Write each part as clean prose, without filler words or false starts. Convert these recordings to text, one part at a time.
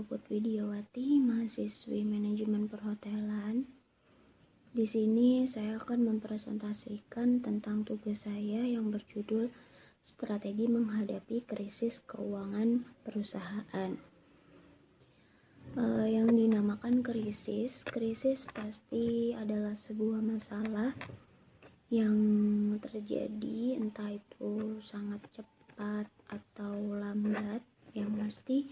Puput Widiawati, mahasiswi manajemen perhotelan. Di sini saya akan mempresentasikan tentang tugas saya yang berjudul Strategi Menghadapi Krisis Keuangan Perusahaan. Yang dinamakan krisis pasti adalah sebuah masalah yang terjadi, entah itu sangat cepat atau lambat. Yang pasti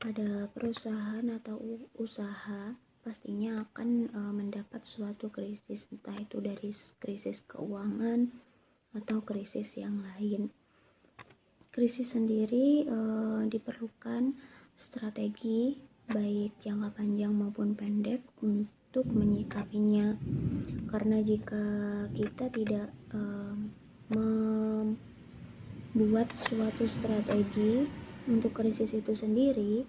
pada perusahaan atau usaha pastinya akan mendapat suatu krisis, entah itu dari krisis keuangan atau krisis yang lain. Krisis sendiri diperlukan strategi baik jangka panjang maupun pendek untuk menyikapinya, karena jika kita tidak membuat suatu strategi untuk krisis itu sendiri,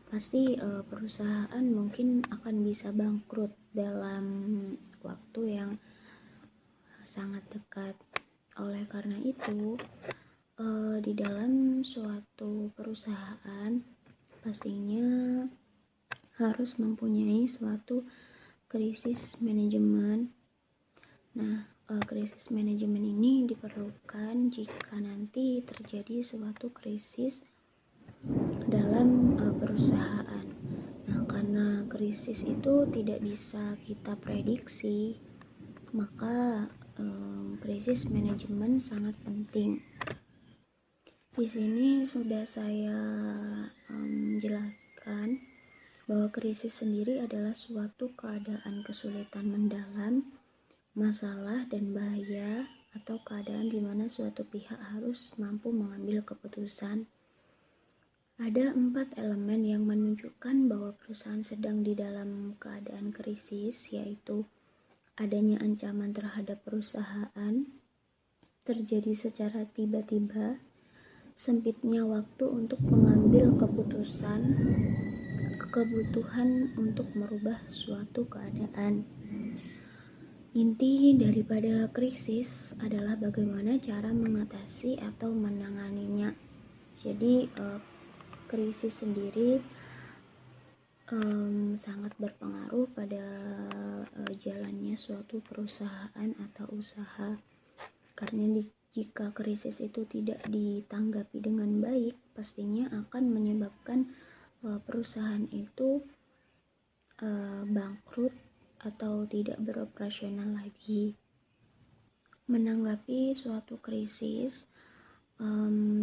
pasti perusahaan mungkin akan bisa bangkrut dalam waktu yang sangat dekat. Oleh karena itu, di dalam suatu perusahaan pastinya harus mempunyai suatu krisis manajemen. Nah, krisis manajemen ini diperlukan jika nanti terjadi suatu krisis dalam perusahaan. Nah, karena krisis itu tidak bisa kita prediksi, maka krisis manajemen sangat penting. Di sini sudah saya jelaskan bahwa krisis sendiri adalah suatu keadaan kesulitan mendalam, masalah dan bahaya, atau keadaan di mana suatu pihak harus mampu mengambil keputusan. Ada 4 elemen yang menunjukkan bahwa perusahaan sedang di dalam keadaan krisis, yaitu adanya ancaman terhadap perusahaan, terjadi secara tiba-tiba, sempitnya waktu untuk mengambil keputusan, kebutuhan untuk merubah suatu keadaan. Inti daripada krisis adalah bagaimana cara mengatasi atau menanganinya. Jadi krisis sendiri sangat berpengaruh pada jalannya suatu perusahaan atau usaha, karena jika krisis itu tidak ditanggapi dengan baik, pastinya akan menyebabkan perusahaan itu bangkrut atau tidak beroperasional lagi. Menanggapi suatu krisis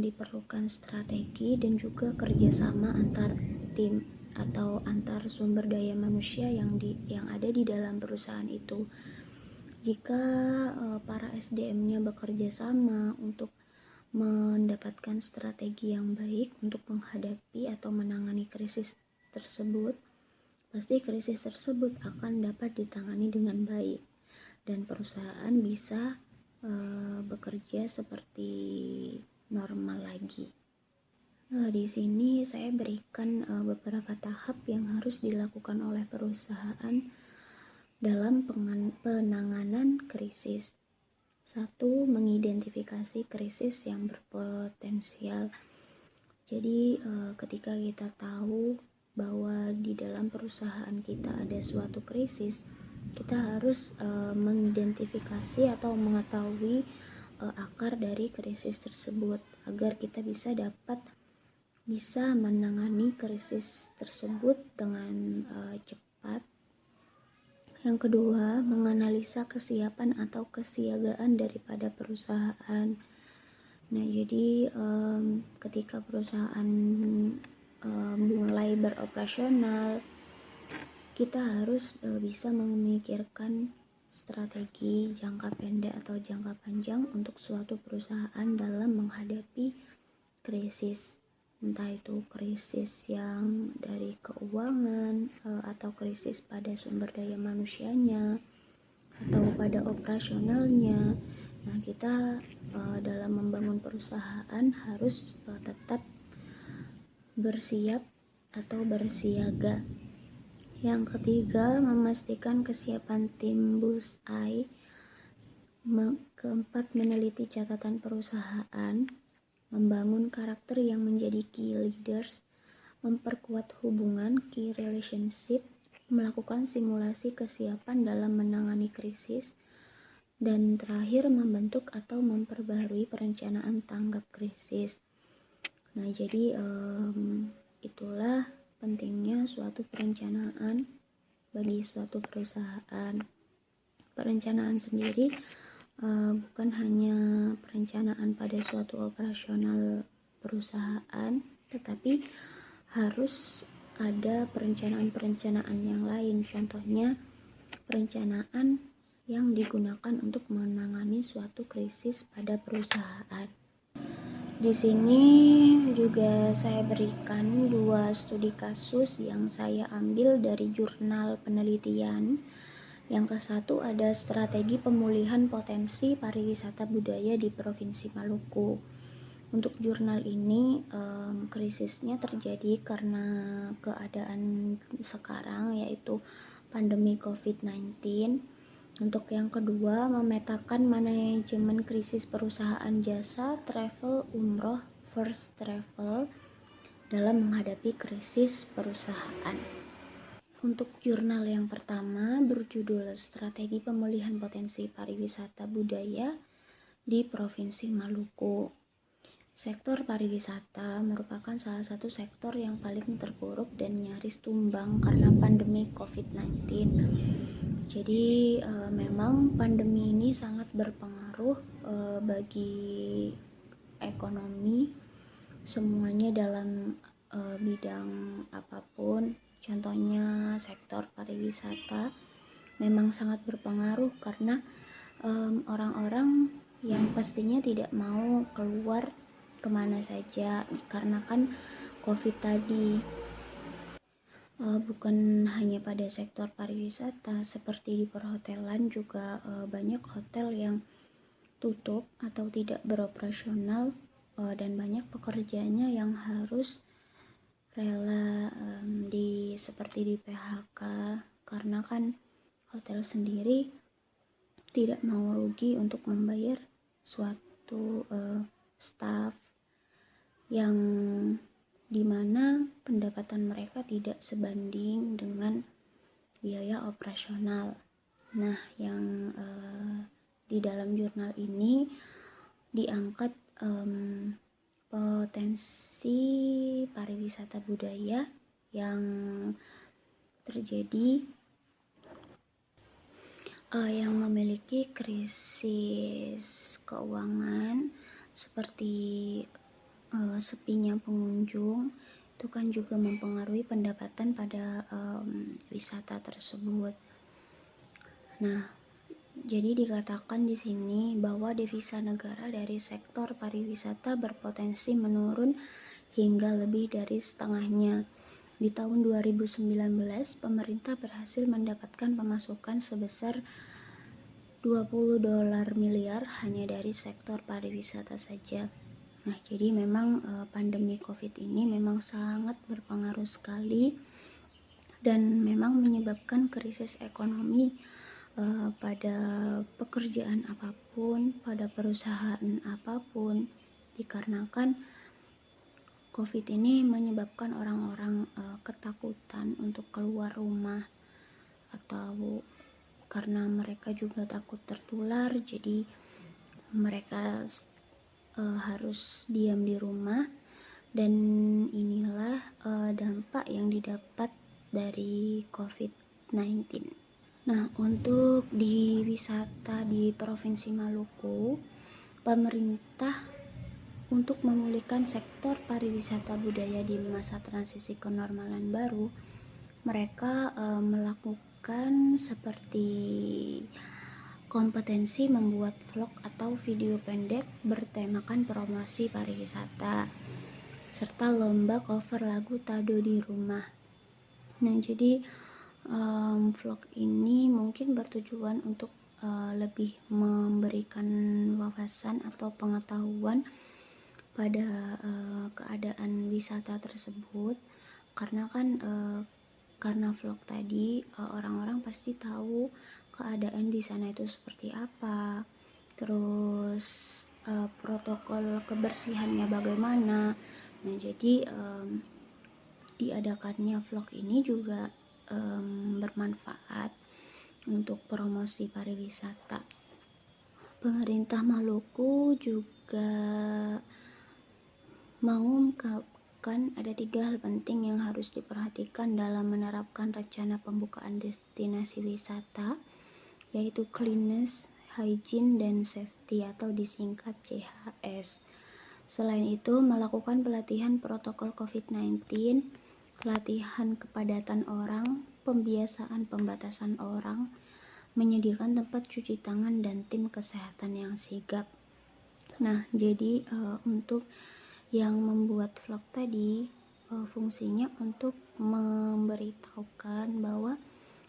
diperlukan strategi dan juga kerjasama antar tim atau antar sumber daya manusia yang ada di dalam perusahaan itu. Jika para SDM-nya bekerja sama untuk mendapatkan strategi yang baik untuk menghadapi atau menangani krisis tersebut, pasti krisis tersebut akan dapat ditangani dengan baik dan perusahaan bisa bekerja seperti normal lagi. Di sini saya berikan beberapa tahap yang harus dilakukan oleh perusahaan dalam penanganan krisis. 1. Mengidentifikasi krisis yang berpotensial. Jadi ketika kita tahu bahwa di dalam perusahaan kita ada suatu krisis, kita harus mengidentifikasi atau mengetahui akar dari krisis tersebut agar kita bisa menangani krisis tersebut dengan cepat. Yang kedua, menganalisa kesiapan atau kesiagaan daripada perusahaan. Nah, jadi ketika perusahaan mulai beroperasional, kita harus bisa memikirkan strategi jangka pendek atau jangka panjang untuk suatu perusahaan dalam menghadapi krisis, entah itu krisis yang dari keuangan atau krisis pada sumber daya manusianya atau pada operasionalnya. Nah, kita dalam membangun perusahaan harus tetap bersiap atau bersiaga. Yang ketiga, memastikan kesiapan tim bullseye. Keempat, meneliti catatan perusahaan, membangun karakter yang menjadi key leaders, memperkuat hubungan key relationship, melakukan simulasi kesiapan dalam menangani krisis, dan terakhir membentuk atau memperbarui perencanaan tanggap krisis. Nah, jadi itulah pentingnya suatu perencanaan bagi suatu perusahaan. Perencanaan sendiri bukan hanya perencanaan pada suatu operasional perusahaan, tetapi harus ada perencanaan-perencanaan yang lain. Contohnya, perencanaan yang digunakan untuk menangani suatu krisis pada perusahaan. Di sini juga saya berikan 2 studi kasus yang saya ambil dari jurnal penelitian. Yang ke satu ada strategi pemulihan potensi pariwisata budaya di Provinsi Maluku. Untuk jurnal ini krisisnya terjadi karena keadaan sekarang, yaitu pandemi COVID-19. Untuk yang kedua, memetakan manajemen krisis perusahaan jasa travel umroh First Travel dalam menghadapi krisis perusahaan. Untuk jurnal yang pertama berjudul Strategi Pemulihan Potensi Pariwisata Budaya di Provinsi Maluku. Sektor pariwisata merupakan salah satu sektor yang paling terpuruk dan nyaris tumbang karena pandemi COVID-19. Jadi memang pandemi ini sangat berpengaruh bagi ekonomi semuanya dalam bidang apapun. Contohnya sektor pariwisata memang sangat berpengaruh karena orang-orang yang pastinya tidak mau keluar kemana saja dikarenakan COVID tadi. Bukan hanya pada sektor pariwisata, seperti di perhotelan juga banyak hotel yang tutup atau tidak beroperasional, dan banyak pekerjaannya yang harus rela seperti di PHK karena kan hotel sendiri tidak mau rugi untuk membayar suatu staff yang dimana pendapatan mereka tidak sebanding dengan biaya operasional. Nah, yang di dalam jurnal ini diangkat potensi pariwisata budaya yang terjadi yang memiliki krisis keuangan seperti sepinya pengunjung. Itu kan juga mempengaruhi pendapatan pada wisata tersebut. Nah, jadi dikatakan di sini bahwa devisa negara dari sektor pariwisata berpotensi menurun hingga lebih dari setengahnya. Di tahun 2019, pemerintah berhasil mendapatkan pemasukan sebesar 20 dolar miliar hanya dari sektor pariwisata saja. Nah, jadi memang pandemi COVID ini memang sangat berpengaruh sekali dan memang menyebabkan krisis ekonomi pada pekerjaan apapun, pada perusahaan apapun, dikarenakan COVID ini menyebabkan orang-orang ketakutan untuk keluar rumah atau karena mereka juga takut tertular, jadi mereka harus diam di rumah, dan inilah dampak yang didapat dari COVID-19. Nah, untuk di wisata di Provinsi Maluku, pemerintah untuk memulihkan sektor pariwisata budaya di masa transisi kenormalan baru, mereka melakukan seperti kompetensi membuat vlog atau video pendek bertemakan promosi pariwisata, serta lomba cover lagu Tado di Rumah. Nah, jadi vlog ini mungkin bertujuan untuk lebih memberikan wawasan atau pengetahuan pada keadaan wisata tersebut, karena kan karena vlog tadi orang-orang pasti tahu keadaan di sana itu seperti apa, terus protokol kebersihannya bagaimana. Nah, jadi diadakannya vlog ini juga bermanfaat untuk promosi pariwisata. Pemerintah Maluku juga mengungkapkan ada 3 hal penting yang harus diperhatikan dalam menerapkan rencana pembukaan destinasi wisata, yaitu cleanliness, hygiene, dan safety atau disingkat CHS. Selain itu, melakukan pelatihan protokol COVID-19, pelatihan kepadatan orang, pembiasaan pembatasan orang, menyediakan tempat cuci tangan, dan tim kesehatan yang sigap. Nah, jadi untuk yang membuat vlog tadi fungsinya untuk memberitahukan bahwa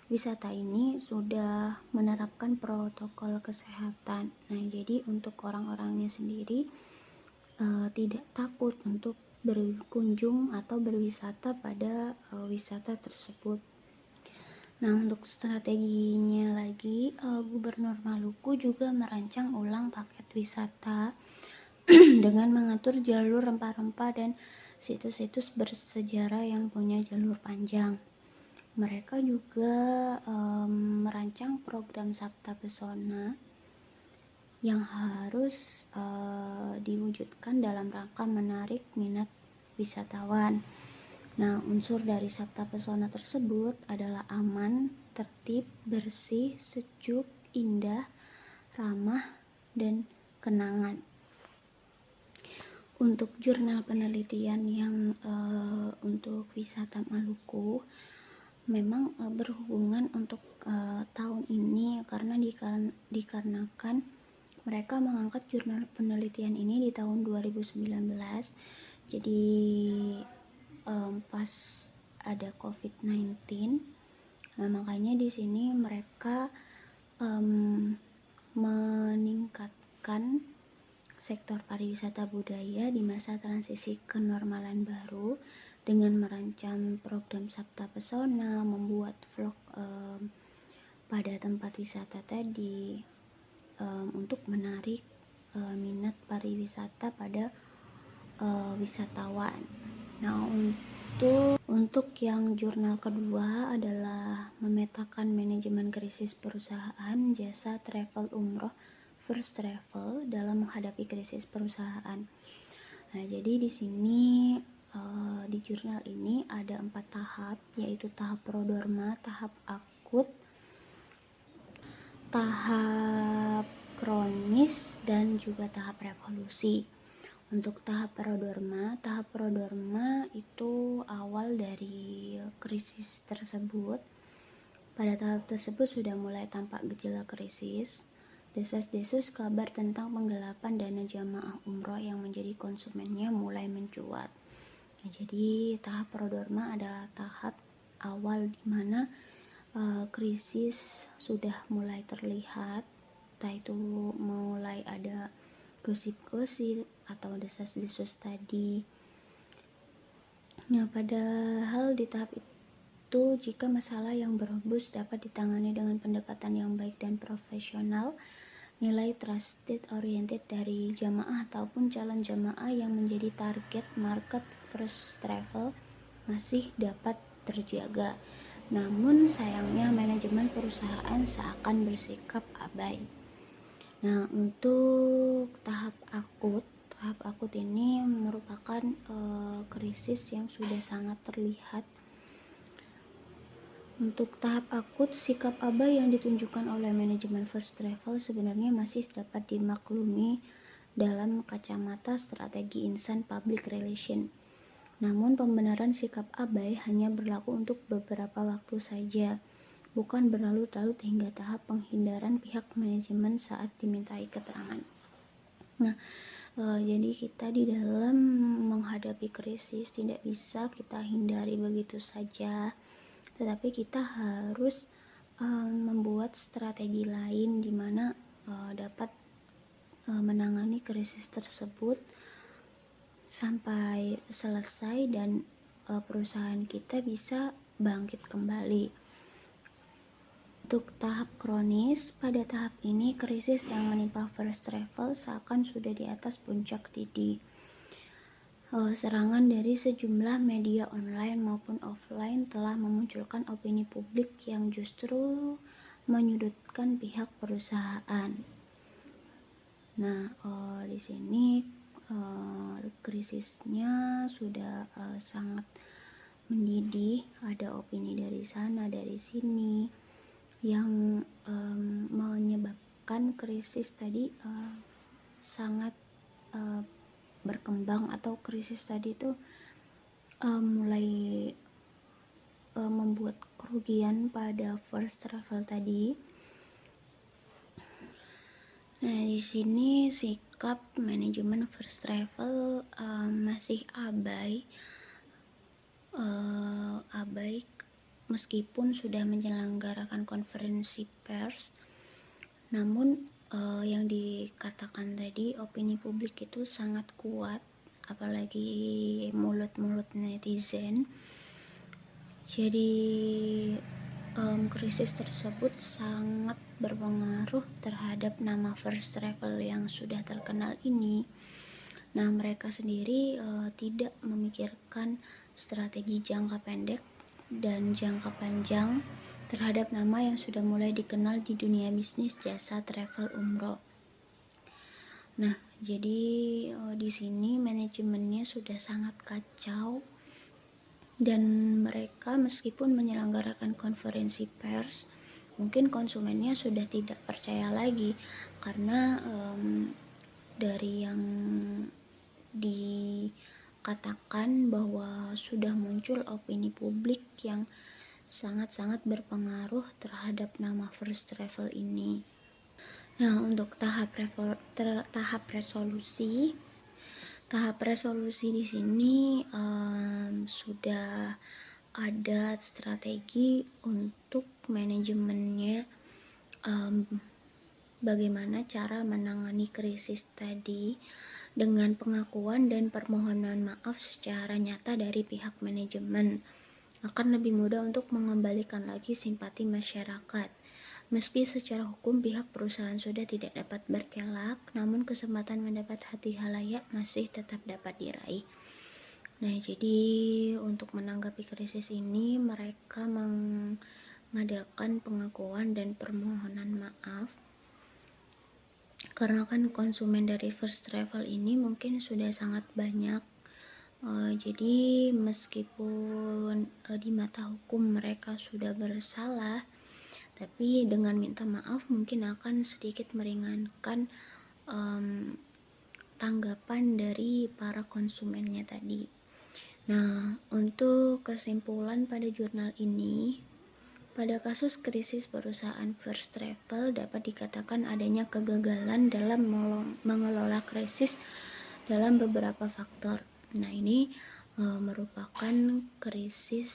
wisata ini sudah menerapkan protokol kesehatan. Nah, jadi untuk orang-orangnya sendiri tidak takut untuk berkunjung atau berwisata pada wisata tersebut. Nah, untuk strateginya lagi, Gubernur Maluku juga merancang ulang paket wisata dengan mengatur jalur rempah-rempah dan situs-situs bersejarah yang punya jalur panjang. Mereka juga merancang program Sabta Pesona yang harus diwujudkan dalam rangka menarik minat wisatawan. Nah, unsur dari Sabta Pesona tersebut adalah aman, tertib, bersih, sejuk, indah, ramah, dan kenangan. Untuk jurnal penelitian yang untuk wisata Maluku memang berhubungan untuk tahun ini karena dikarenakan mereka mengangkat jurnal penelitian ini di tahun 2019. Jadi pas ada COVID-19, nah makanya di sini mereka meningkatkan sektor pariwisata budaya di masa transisi kenormalan baru dengan merancang program Sabta Pesona, membuat vlog pada tempat wisata tadi untuk menarik minat pariwisata pada wisatawan. Nah, untuk yang jurnal kedua adalah memetakan manajemen krisis perusahaan jasa travel umroh First Travel dalam menghadapi krisis perusahaan. Nah, jadi di sini di jurnal ini ada 4 tahap, yaitu tahap prodorma, tahap akut, tahap kronis, dan juga tahap revolusi. Untuk tahap prodorma itu awal dari krisis tersebut. Pada tahap tersebut sudah mulai tampak gejala krisis, desas-desus kabar tentang penggelapan dana jamaah umroh yang menjadi konsumennya mulai mencuat. Nah, jadi tahap prodorma adalah tahap awal di mana krisis sudah mulai terlihat, entah itu mulai ada gosip-gosip atau desas-desus tadi. Nah, padahal di tahap itu jika masalah yang berhembus dapat ditangani dengan pendekatan yang baik dan profesional, nilai trusted oriented dari jamaah ataupun calon jamaah yang menjadi target market First Travel masih dapat terjaga. Namun sayangnya manajemen perusahaan seakan bersikap abai. Nah, untuk tahap akut ini merupakan krisis yang sudah sangat terlihat. Untuk tahap akut, sikap abai yang ditunjukkan oleh manajemen First Travel sebenarnya masih dapat dimaklumi dalam kacamata strategi insan public relation. Namun pembenaran sikap abai hanya berlaku untuk beberapa waktu saja, bukan berlarut-larut hingga tahap penghindaran pihak manajemen saat dimintai keterangan. Nah, jadi kita di dalam menghadapi krisis tidak bisa kita hindari begitu saja, tetapi kita harus membuat strategi lain di mana dapat menangani krisis tersebut sampai selesai dan perusahaan kita bisa bangkit kembali. Untuk tahap kronis, pada tahap ini krisis yang menimpa First Travel seakan sudah di atas puncak didi. serangan dari sejumlah media online maupun offline telah memunculkan opini publik yang justru menyudutkan pihak perusahaan. Nah, di sini krisisnya sudah sangat mendidih, ada opini dari sana dari sini yang menyebabkan krisis tadi sangat berkembang, atau krisis tadi itu mulai membuat kerugian pada first travel tadi. Nah, di sini sikap manajemen first travel masih abai meskipun sudah menyelenggarakan konferensi pers. Namun yang dikatakan tadi, opini publik itu sangat kuat, apalagi mulut-mulut netizen. Jadi krisis tersebut sangat berpengaruh terhadap nama first travel yang sudah terkenal ini. Nah, mereka sendiri tidak memikirkan strategi jangka pendek dan jangka panjang terhadap nama yang sudah mulai dikenal di dunia bisnis jasa travel umroh. Nah, jadi di sini manajemennya sudah sangat kacau, dan mereka meskipun menyelenggarakan konferensi pers, mungkin konsumennya sudah tidak percaya lagi karena dari yang dikatakan bahwa sudah muncul opini publik yang sangat-sangat berpengaruh terhadap nama first travel ini. Nah, untuk tahap resolusi di sini sudah ada strategi untuk manajemennya, bagaimana cara menangani krisis tadi dengan pengakuan dan permohonan maaf secara nyata dari pihak manajemen. Akan lebih mudah untuk mengembalikan lagi simpati masyarakat. Meski secara hukum pihak perusahaan sudah tidak dapat berkelak, namun kesempatan mendapat hati halayak masih tetap dapat diraih. Nah, jadi untuk menanggapi krisis ini, mereka mengadakan pengakuan dan permohonan maaf. Karena kan konsumen dari first travel ini mungkin sudah sangat banyak. Jadi meskipun di mata hukum mereka sudah bersalah, tapi dengan minta maaf mungkin akan sedikit meringankan tanggapan dari para konsumennya tadi. Nah, untuk kesimpulan pada jurnal ini, pada kasus krisis perusahaan first travel dapat dikatakan adanya kegagalan dalam mengelola krisis dalam beberapa faktor. Nah, ini merupakan krisis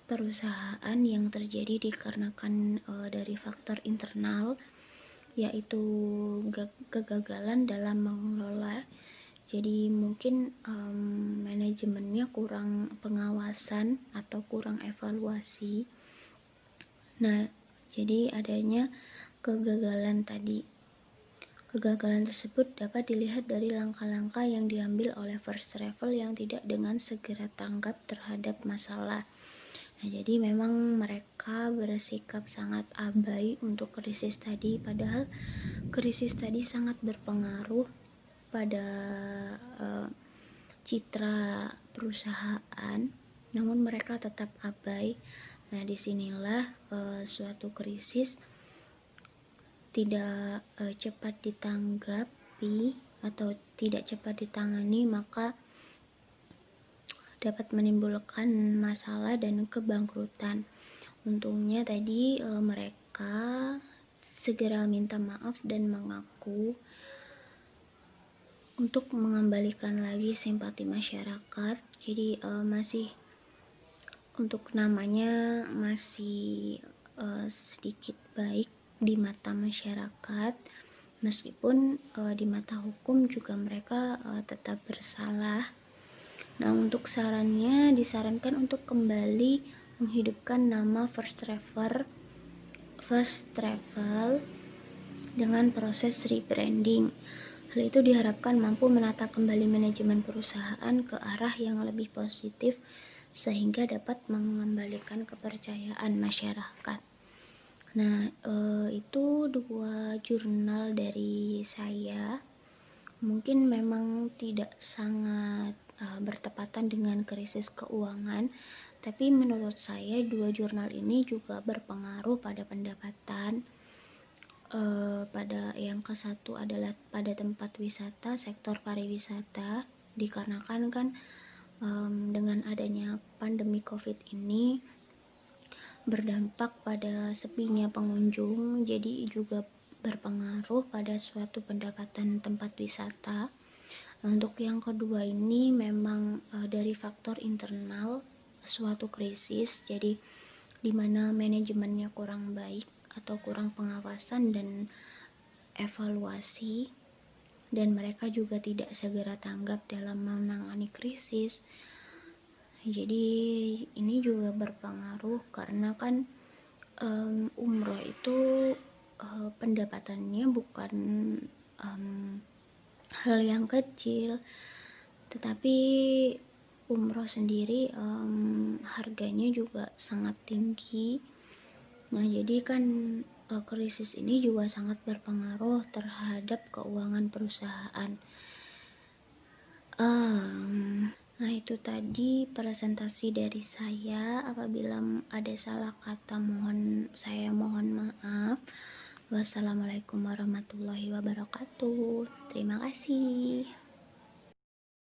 perusahaan yang terjadi dikarenakan dari faktor internal, yaitu kegagalan dalam mengelola. Jadi mungkin manajemennya kurang pengawasan atau kurang evaluasi. Nah, jadi adanya kegagalan tadi. Kegagalan tersebut dapat dilihat dari langkah-langkah yang diambil oleh first travel yang tidak dengan segera tanggap terhadap masalah. Nah, jadi memang mereka bersikap sangat abai untuk krisis tadi, padahal krisis tadi sangat berpengaruh pada citra perusahaan, namun mereka tetap abai. Nah, disinilah suatu krisis tidak cepat ditanggapi atau tidak cepat ditangani, maka dapat menimbulkan masalah dan kebangkrutan. Untungnya tadi mereka segera minta maaf dan mengaku untuk mengembalikan lagi simpati masyarakat. Jadi masih untuk namanya masih sedikit baik di mata masyarakat, meskipun di mata hukum juga mereka tetap bersalah. Nah, untuk sarannya disarankan untuk kembali menghidupkan nama first travel dengan proses rebranding. Hal itu diharapkan mampu menata kembali manajemen perusahaan ke arah yang lebih positif sehingga dapat mengembalikan kepercayaan masyarakat. Nah, itu 2 jurnal dari saya. Mungkin memang tidak sangat bertepatan dengan krisis keuangan, tapi menurut saya 2 jurnal ini juga berpengaruh pada pendapatan. Pada yang ke-1 adalah pada tempat wisata, sektor pariwisata, dikarenakan kan dengan adanya pandemi COVID ini berdampak pada sepinya pengunjung, jadi juga berpengaruh pada suatu pendapatan tempat wisata. Untuk yang kedua ini memang dari faktor internal suatu krisis, jadi dimana manajemennya kurang baik atau kurang pengawasan dan evaluasi, dan mereka juga tidak segera tanggap dalam menangani krisis. Jadi ini juga berpengaruh karena kan umroh itu pendapatannya bukan hal yang kecil, tetapi umroh sendiri harganya juga sangat tinggi. Nah, jadi kan krisis ini juga sangat berpengaruh terhadap keuangan perusahaan. Nah, itu tadi presentasi dari saya. Apabila ada salah kata saya mohon maaf. Wassalamualaikum warahmatullahi wabarakatuh. Terima kasih.